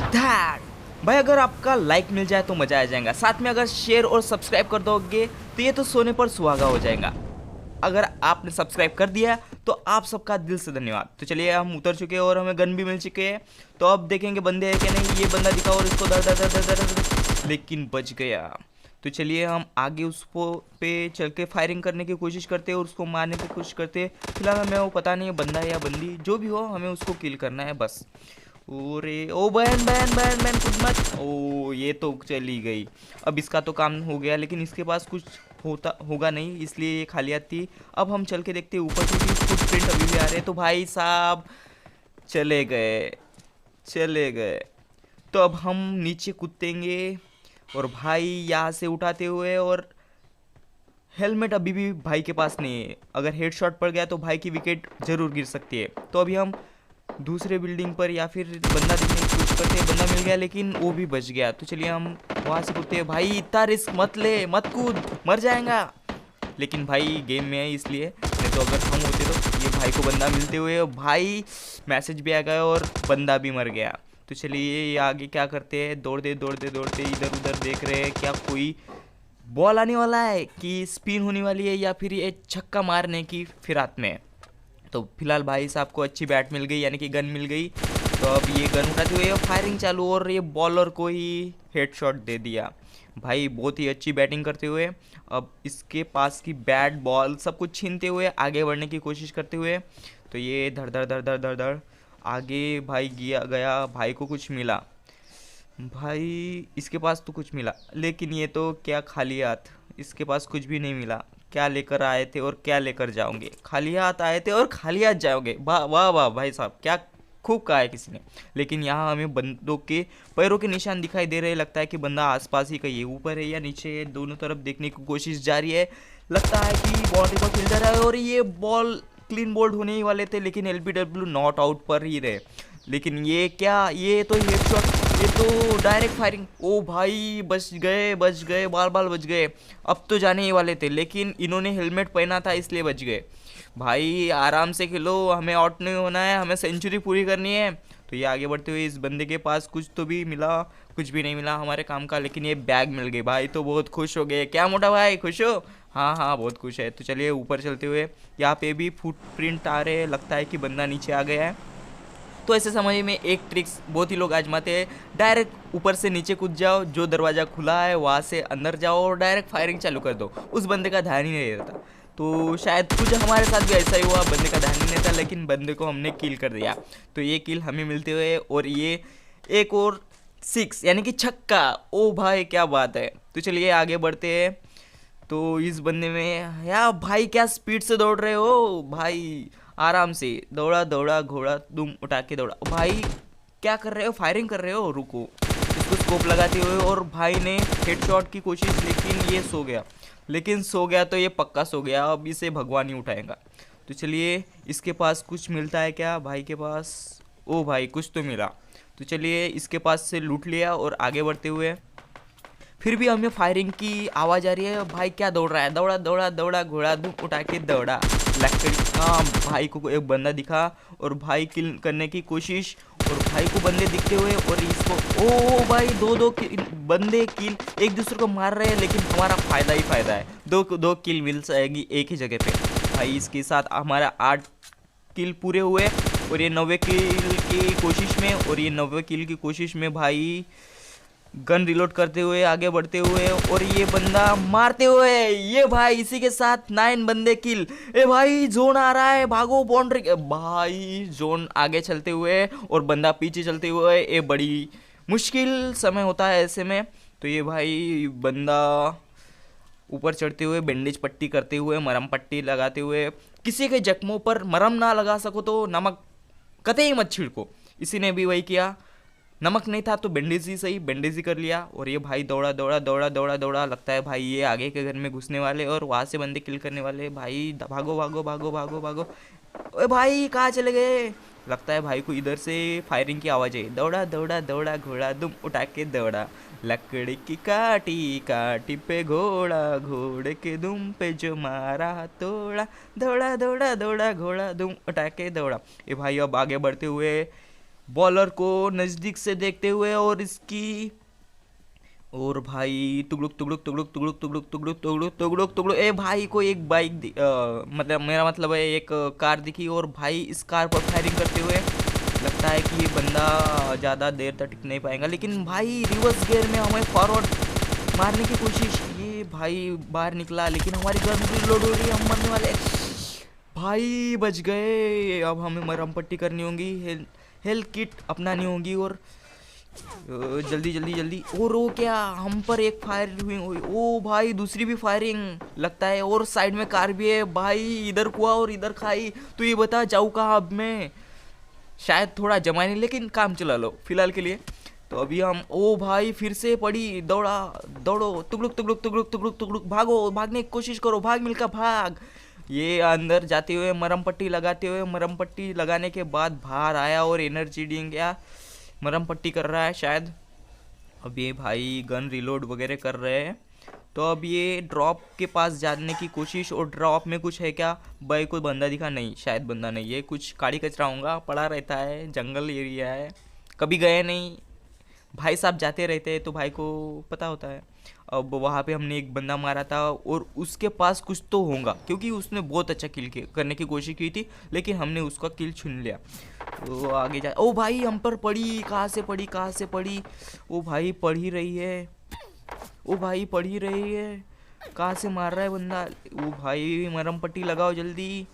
That भाई, अगर आपका लाइक मिल जाए तो मजा आ जाएगा। साथ में अगर शेयर और सब्सक्राइब कर दोगे तो ये तो सोने पर सुहागा हो जाएगा। अगर आपने सब्सक्राइब कर दिया तो आप सबका दिल से धन्यवाद। तो चलिए, हम उतर चुके हैं और हमें गन भी मिल चुके हैं। तो अब देखेंगे बंदे हैं कि नहीं। ये बंदा दिखा और इसको दर दर दर दर दर दर, लेकिन बच गया। तो चलिए, हम आगे उसको पे चल के फायरिंग करने की कोशिश करते हैं और उसको मारने की कोशिश करते हैं। फिलहाल हमें वो पता नहीं है बंदा है या बंदी, जो भी हो हमें उसको किल करना है बस। ओरे ओ बहन बहन बहन बहन, कुछ मत। ओ ये तो चली गई। अब इसका तो काम हो गया, लेकिन इसके पास कुछ होता होगा नहीं, इसलिए ये खालियात थी। अब हम चल के देखते हैं ऊपर, क्योंकि फुटप्रिंट अभी भी आ रहे हैं। तो भाई साहब चले गए, चले गए। तो अब हम नीचे कूदेंगे और भाई यहाँ से उठाते हुए, और हेलमेट अभी भी भाई के पास नहीं है। अगर हेडशॉट पड़ गया तो भाई की विकेट जरूर गिर सकती है। तो अभी हम दूसरे बिल्डिंग पर या फिर बंदा देखने की कोशिश करते हैं। बंदा मिल गया लेकिन वो भी बच गया। तो चलिए, हम वहाँ से कूदते हैं। भाई इतना रिस्क मत ले, मत कूद, मर जाएगा। लेकिन भाई गेम में है इसलिए, नहीं तो अगर हम होते तो ये भाई को बंदा मिलते हुए भाई मैसेज भी आ गया और बंदा भी मर गया। तो चलिए, ये आगे क्या करते हैं, दौड़ते दौड़ते दौड़ते इधर उधर देख रहे हैं क्या कोई बॉल आने वाला है, कि स्पिन होने वाली है, या फिर ये छक्का मारने की फिराक में है। तो फिलहाल भाई साहब को अच्छी बैट मिल गई, यानी कि गन मिल गई। तो अब ये गन उठाते हुए फायरिंग चालू, और ये बॉलर को ही हेडशॉट दे दिया। भाई बहुत ही अच्छी बैटिंग करते हुए अब इसके पास की बैट बॉल सब कुछ छीनते हुए आगे बढ़ने की कोशिश करते हुए। तो ये धड़ धड़ धड़ धड़ धड़ धड़ आगे भाई गया गया। भाई को कुछ मिला, भाई इसके पास तो कुछ मिला, लेकिन ये तो क्या खाली हाथ, इसके पास कुछ भी नहीं मिला। क्या लेकर आए थे और क्या लेकर जाओगे, खाली हाथ आए थे और खाली हाथ जाओगे। वाह वाह वाह भाई साहब, क्या खूब कहा है किसी ने। लेकिन यहाँ हमें बंदों के पैरों के निशान दिखाई दे रहे हैं। लगता है कि बंदा आसपास ही कहीं है, ऊपर है या नीचे है, दोनों तरफ देखने की कोशिश जारी है। लगता है कि बाउंड्री पर खेल जा रहा है, और ये बॉल क्लीन बोल्ड होने ही वाले थे, लेकिन एलबीडब्ल्यू नॉट आउट पर ही रहे। लेकिन ये क्या, ये तो हेडशॉट, ये तो डायरेक्ट फायरिंग। ओ भाई बच गए, बच गए, बाल बाल बच गए। अब तो जाने ही वाले थे, लेकिन इन्होंने हेलमेट पहना था इसलिए बच गए। भाई आराम से खेलो, हमें आउट नहीं होना है, हमें सेंचुरी पूरी करनी है। तो ये आगे बढ़ते हुए इस बंदे के पास कुछ तो भी मिला, कुछ भी नहीं मिला हमारे काम का, लेकिन ये बैग मिल गई। भाई तो बहुत खुश हो गए। क्या मोटा भाई, खुश हो? हाँ हाँ बहुत खुश है। तो चलिए ऊपर चलते हुए, यहाँ पे भी फुटप्रिंट आ रहे हैं। लगता है कि बंदा नीचे आ गया है। तो ऐसे समय में एक ट्रिक्स बहुत ही लोग आजमाते हैं, डायरेक्ट ऊपर से नीचे कूद जाओ, जो दरवाज़ा खुला है वहाँ से अंदर जाओ और डायरेक्ट फायरिंग चालू कर दो। उस बंदे का ध्यान ही नहीं रहता। तो शायद कुछ हमारे साथ भी ऐसा ही हुआ, बंदे का ध्यान ही नहीं था, लेकिन बंदे को हमने किल कर दिया। तो ये किल हमें मिलते हुए, और ये एक और 6 यानी कि छक्का। ओ भाई क्या बात है। तो चलिए आगे बढ़ते हैं। तो इस बंदे में यार भाई क्या स्पीड से दौड़ रहे हो भाई, आराम से दौड़ा दौड़ा घोड़ा दुम उठा के दौड़ा। भाई क्या कर रहे हो, फायरिंग कर रहे हो, रुको। इसको स्कोप लगाते हुए, और भाई ने हेडशॉट की कोशिश, लेकिन ये सो गया। लेकिन सो गया तो ये पक्का सो गया, अब इसे भगवान ही उठाएगा। तो चलिए, इसके पास कुछ मिलता है क्या भाई के पास? ओ भाई कुछ तो मिला। तो चलिए इसके पास से लूट लिया और आगे बढ़ते हुए, फिर भी हमें फायरिंग की आवाज़ आ रही है। भाई क्या दौड़ रहा है, दौड़ा दौड़ा दौड़ा घोड़ा धूप उठा के दौड़ा। लकड़ी, हाँ भाई को एक बंदा दिखा और भाई किल करने की कोशिश, और भाई को बंदे दिखते हुए, और इसको ओ भाई दो दो बंदे किल एक दूसरे को मार रहे हैं, लेकिन हमारा फ़ायदा ही फ़ायदा है। दो दो किल मिल जाएगी एक ही जगह पे। भाई इसके साथ हमारा 8 किल पूरे हुए, और ये 90 किल की कोशिश में, और ये 90 किल की कोशिश में भाई गन रिलोड करते हुए आगे बढ़ते हुए, और ये बंदा मारते हुए, ये भाई इसी के साथ 9 बंदे किल। ए भाई जोन आ रहा है, भागो बाउंड्री। भाई जोन आगे चलते हुए और बंदा पीछे चलते हुए, ये बड़ी मुश्किल समय होता है ऐसे में। तो ये भाई बंदा ऊपर चढ़ते हुए, बैंडेज पट्टी करते हुए, मरहम पट्टी लगाते हुए, किसी के जख्मों पर मरहम ना लगा सको तो नमक कतई मत छिड़को। इसी ने भी वही किया, नमक नहीं था तो बैंडेज ही सही, बैंडेज ही कर लिया। और ये भाई दौड़ा दौड़ा दौड़ा दौड़ा दौड़ा, लगता है भाई ये आगे के घर में घुसने वाले और वहाँ से बंदे किल करने वाले। भाई भागो भागो भागो भागो भागो। ओए भाई कहाँ चले गए? लगता है भाई को इधर से फायरिंग की आवाज़ है। दौड़ा दौड़ा दौड़ा घोड़ा दुम उठा के दौड़ा, लकड़ी की काटी काटी पे घोड़ा, घोड़े के दुम पे जो मारा तोड़ा, दौड़ा दौड़ा दौड़ा घोड़ा दुम उठा के दौड़ा। ये भाई अब आगे बढ़ते हुए बॉलर को नज़दीक से देखते हुए और इसकी, और भाई तुगड़ुक तुगड़ुक तुगड़ुक तुगड़ुक तुगड़ुक तुगड़ुक तुगड़ुक तुगड़ुक तुगड़ुक, ए भाई को एक मतलब मेरा मतलब है एक कार दिखी और भाई इस कार पर फायरिंग करते हुए लगता है कि ये बंदा ज़्यादा देर तक टिक नहीं पाएगा, लेकिन भाई रिवर्स गियर में हमें फॉरवर्ड मारने की कोशिश, ये भाई बाहर निकला लेकिन हमारी गन रिलोड हो रही है, हम मरने वाले। भाई बच गए। अब हमें मरहम पट्टी करनी होगी, हेल्थ किट अपनानी होगी और जल्दी जल्दी जल्दी। और वो क्या, हम पर एक फायर हुई, ओ भाई दूसरी भी फायरिंग लगता है, और साइड में कार भी है भाई, इधर कुआ और इधर खाई। तो ये बता जाऊँ कहाँ अब मैं, शायद थोड़ा जमा नहीं लेकिन काम चला लो फिलहाल के लिए। तो अभी हम, ओ भाई फिर से पड़ी, दौड़ा दौड़ो, तुगड़ुक तुगड़ुक तुगड़ुक तुगड़ुक तुगड़ुक, भागो, भागने की कोशिश करो, भाग मिलकर भाग। ये अंदर जाते हुए मरहम पट्टी लगाते हुए, मरहम पट्टी लगाने के बाद बाहर आया और एनर्जी ड्रिंक या मरहम पट्टी कर रहा है शायद। अब ये भाई गन रिलोड वगैरह कर रहे हैं। तो अब ये ड्रॉप के पास जाने की कोशिश, और ड्रॉप में कुछ है क्या, भाई कोई बंदा दिखा, नहीं शायद बंदा नहीं है, कुछ काड़ी कचरा होगा, पड़ा रहता है, जंगल एरिया है, कभी गए नहीं, भाई साहब जाते रहते हैं तो भाई को पता होता है। अब वहाँ पे हमने एक बंदा मारा था और उसके पास कुछ तो होगा, क्योंकि उसने बहुत अच्छा किल करने की कोशिश की थी, लेकिन हमने उसका किल छीन लिया। तो आगे जा, ओ भाई हम पर पड़ी, कहाँ से पड़ी, कहाँ से पड़ी, ओ भाई पड़ ही रही है, ओ भाई पड़ ही रही है, कहाँ से मार रहा है बंदा, ओ भाई मरहम पट्टी लगाओ जल्दी।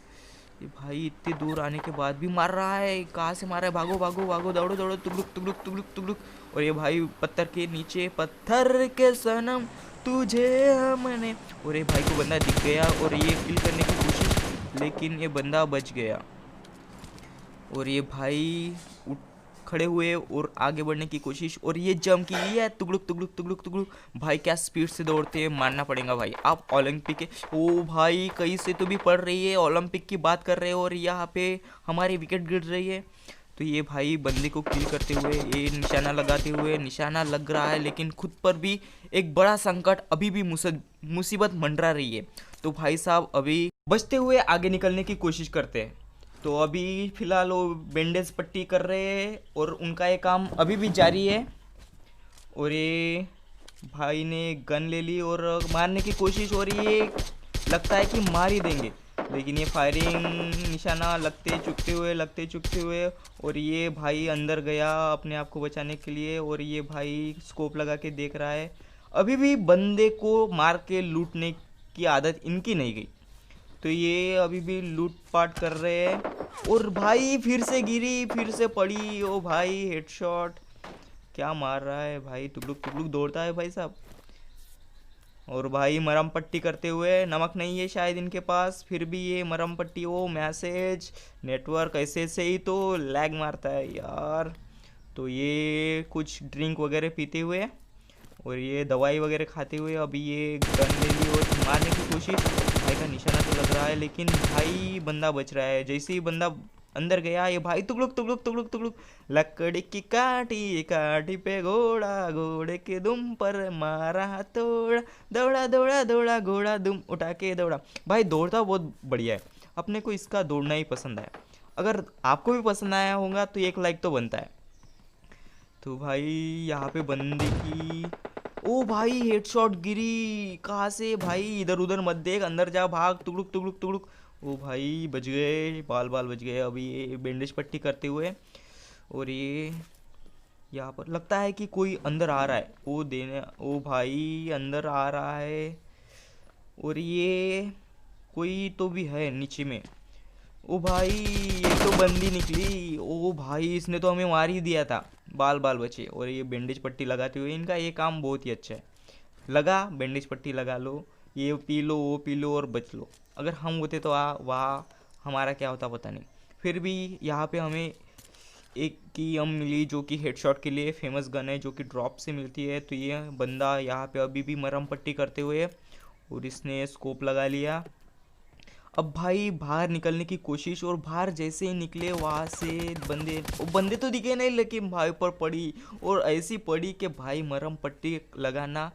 ये भाई इतनी दूर आने के बाद भी मार रहा है, कहाँ से मार रहा है, भागो भागो भागो, दौड़ो दौड़ो, तुगलुक तुगलुक तुगलुक तुगलुक। और ये भाई पत्थर के नीचे, पत्थर के सनम तुझे हमने, और ये भाई को बंदा दिख गया और ये किल करने की कोशिश, लेकिन ये बंदा बच गया। और ये भाई उठ खड़े हुए और आगे बढ़ने की कोशिश, और ये जंप की है, तुगलुक तुगलुक तुगलुक तुगलुक। भाई क्या स्पीड से दौड़ते हैं, मानना पड़ेगा भाई। आप ओलंपिक के, ओ भाई कहीं से तो भी पड़ रही है, ओलंपिक की बात कर रहे हो और यहाँ पे हमारी विकेट गिर रही है। तो ये भाई बंदे को किल करते हुए, ये निशाना लगाते हुए, निशाना लग रहा है लेकिन खुद पर भी एक बड़ा संकट, अभी भी मुसीबत मंडरा रही है। तो भाई साहब अभी बचते हुए आगे निकलने की कोशिश करते हैं। तो अभी फ़िलहाल वो बैंडेज पट्टी कर रहे हैं और उनका ये काम अभी भी जारी है। और ये भाई ने गन ले ली और मारने की कोशिश हो रही है, लगता है कि मार ही देंगे, लेकिन ये फायरिंग निशाना लगते चुकते हुए, और ये भाई अंदर गया अपने आप को बचाने के लिए, और ये भाई स्कोप लगा के देख रहा है। अभी भी बंदे को मार के लूटने की आदत इनकी नहीं गई, तो ये अभी भी लूटपाट कर रहे हैं। और भाई फिर से गिरी, फिर से पड़ी, ओ भाई हेडशॉट, क्या मार रहा है भाई, तुगलुक तुगलुक दौड़ता है भाई साहब। और भाई मरहम पट्टी करते हुए, नमक नहीं है शायद इनके पास, फिर भी ये मरहम पट्टी, ओ मैसेज नेटवर्क ऐसे से ही तो लैग मारता है यार। तो ये कुछ ड्रिंक वगैरह पीते हुए और ये दवाई वगैरह खाते हुए अभी ये गन ले ली और मारने की कोशिश। भाई का निशाना तो लग रहा है लेकिन भाई बंदा बच रहा है। जैसे ही बंदा अंदर गया, ये भाई तुगलुक तुगलुक तुगलुक तुगलुक, लकड़ी की काठी काठी पे घोड़ा, घोड़े के दुम पर मारा तोड़, दौड़ा दौड़ा दौड़ा घोड़ा दुम उठा के दौड़ा। भाई दौड़ता बहुत बढ़िया है, अपने को इसका दौड़ना ही पसंद है। अगर आपको भी पसंद आया होगा तो एक लाइक तो बनता है। तो भाई यहाँ पे बंदे की, ओ भाई हेडशॉट गिरी, कहाँ से भाई, इधर उधर मत देख, अंदर जा, भाग, तुगलुक तुगलुक तुगलुक। ओ भाई बच गए, बाल बाल बच गए अभी ये बैंडेज पट्टी करते हुए। और ये यहाँ पर लगता है कि कोई अंदर आ रहा है, ओ देने, ओ भाई अंदर आ रहा है। और ये कोई तो भी है नीचे में, ओ भाई ये तो बंदी निकली, ओ भाई इसने तो हमें मार ही दिया था, बाल बाल बचे। और ये बैंडेज पट्टी लगाते हुए, इनका ये काम बहुत ही अच्छा है। लगा बैंडेज पट्टी लगा लो, ये पी लो वो पी लो और बच लो। अगर हम होते तो वहाँ हमारा क्या होता पता नहीं। फिर भी यहाँ पे हमें एक की हम मिली जो कि हेडशॉट के लिए फेमस गन है, जो कि ड्रॉप से मिलती है। तो ये बंदा यहाँ पे अभी भी मरहम पट्टी करते हुए, और इसने स्कोप लगा लिया। अब भाई बाहर निकलने की कोशिश, और बाहर जैसे ही निकले वहाँ से बंदे तो दिखे नहीं, लेकिन भाई पर पड़ी, और ऐसी पड़ी कि भाई मरहम पट्टी लगाना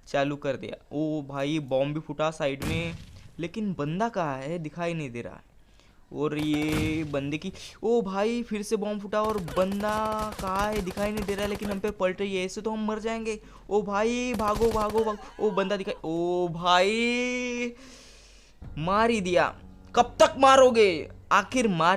चालू कर दिया। ओ भाई बॉम्ब भी फूटा साइड में, लेकिन बंदा कहाँ है, दिखाई नहीं दे रहा है। और ये बंदे की, ओ भाई फिर से बॉम्ब फूटा और बंदा कहाँ है दिखाई नहीं दे रहा है, लेकिन हम पे पलट रही है, ऐसे तो हम मर जाएंगे। ओ भाई भागो भागो भागो, ओ बंदा दिखाई, ओ भाई मार ही दिया। कब तक मारोगे, आखिर मार